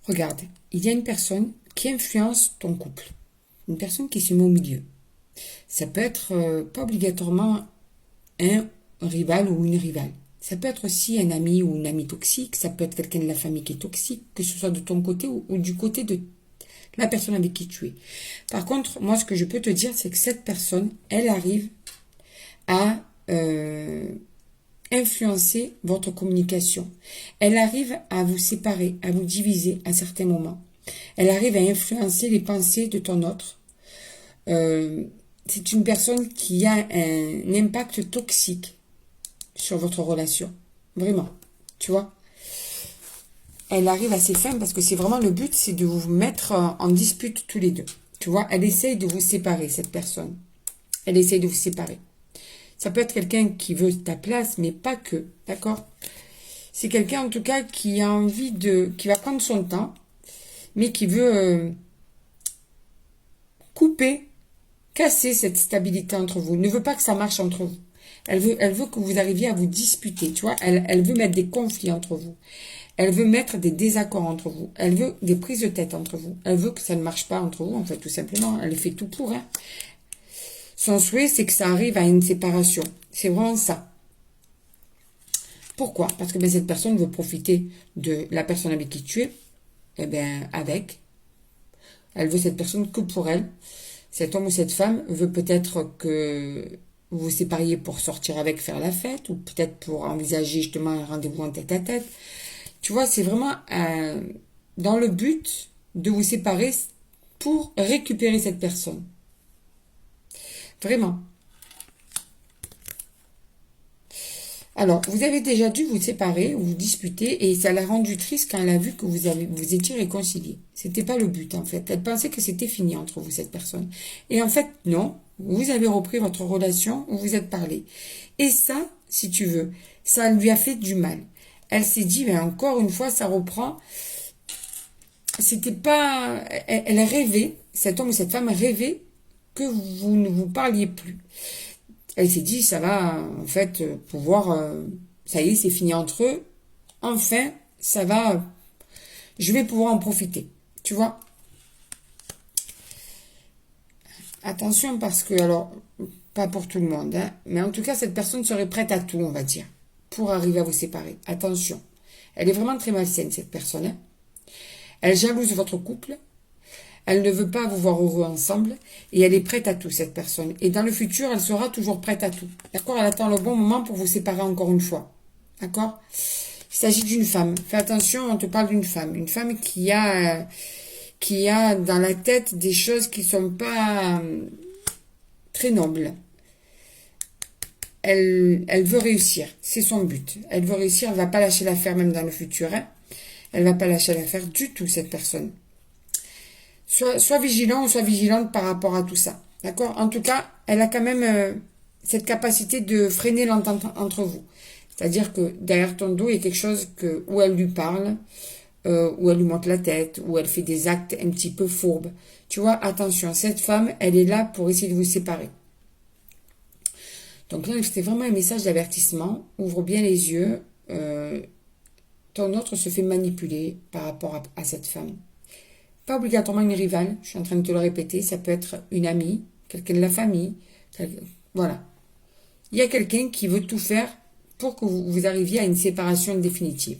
Regarde, il y a une personne qui influence ton couple. Une personne qui se met au milieu. Ça peut être pas obligatoirement un rival ou une rivale. Ça peut être aussi un ami ou une amie toxique. Ça peut être quelqu'un de la famille qui est toxique, que ce soit de ton côté ou du côté de la personne avec qui tu es. Par contre, moi, ce que je peux te dire, c'est que cette personne, elle arrive à influencer votre communication. Elle arrive à vous séparer, à vous diviser à certains moments. Elle arrive à influencer les pensées de ton autre. C'est une personne qui a un impact toxique sur votre relation. Vraiment. Tu vois? Elle arrive à ses fins parce que c'est vraiment le but, c'est de vous mettre en dispute tous les deux. Tu vois? Elle essaye de vous séparer, cette personne. Elle essaye de vous séparer. Ça peut être quelqu'un qui veut ta place, mais pas que. D'accord? C'est quelqu'un, en tout cas, qui a envie qui va prendre son temps, mais qui veut couper, casser cette stabilité entre vous. Ne veut pas que ça marche entre vous. Elle veut que vous arriviez à vous disputer, tu vois. Elle veut mettre des conflits entre vous. Elle veut mettre des désaccords entre vous. Elle veut des prises de tête entre vous. Elle veut que ça ne marche pas entre vous, en fait, tout simplement. Elle fait tout pour, hein. Son souhait, c'est que ça arrive à une séparation. C'est vraiment ça. Pourquoi? Parce que cette personne veut profiter de la personne avec qui tu es. Eh bien, avec. Elle veut cette personne que pour elle. Cet homme ou cette femme veut peut-être que vous vous sépariez pour sortir avec, faire la fête, ou peut-être pour envisager justement un rendez-vous en tête-à-tête. Tu vois, c'est vraiment dans le but de vous séparer pour récupérer cette personne. Vraiment. Alors, vous avez déjà dû vous séparer ou vous disputer et ça l'a rendu triste quand elle a vu que vous étiez réconciliés. C'était pas le but, en fait. Elle pensait que c'était fini entre vous, cette personne. Et en fait, non. Vous avez repris votre relation, vous vous êtes parlé. Et ça, si tu veux, ça lui a fait du mal. Elle s'est dit, mais encore une fois, ça reprend. C'était pas... Elle rêvait, cet homme ou cette femme rêvait que vous ne vous parliez plus. Elle s'est dit, ça va, en fait, pouvoir... ça y est, c'est fini entre eux. Enfin, ça va... je vais pouvoir en profiter. Tu vois? Attention, parce que, alors, pas pour tout le monde, hein, mais en tout cas, cette personne serait prête à tout, on va dire, pour arriver à vous séparer. Attention. Elle est vraiment très malsaine, cette personne. Hein. Elle jalouse votre couple. Elle ne veut pas vous voir heureux ensemble. Et elle est prête à tout, cette personne. Et dans le futur, elle sera toujours prête à tout. D'accord? Elle attend le bon moment pour vous séparer encore une fois. D'accord? Il s'agit d'une femme. Fais attention, on te parle d'une femme. Une femme qui a dans la tête des choses qui sont pas très nobles. Elle veut réussir. C'est son but. Elle veut réussir. Elle va pas lâcher l'affaire même dans le futur. Hein. Elle va pas lâcher l'affaire du tout, cette personne. Sois vigilant ou sois vigilante par rapport à tout ça. D'accord? En tout cas, elle a quand même cette capacité de freiner l'entente entre vous. C'est-à-dire que derrière ton dos, il y a quelque chose où elle lui parle, où elle lui monte la tête, où elle fait des actes un petit peu fourbes. Tu vois, attention, cette femme, elle est là pour essayer de vous séparer. Donc là, c'était vraiment un message d'avertissement. Ouvre bien les yeux. Ton autre se fait manipuler par rapport à cette femme. Pas obligatoirement une rivale, je suis en train de te le répéter, ça peut être une amie, quelqu'un de la famille, voilà. Il y a quelqu'un qui veut tout faire pour que vous arriviez à une séparation définitive.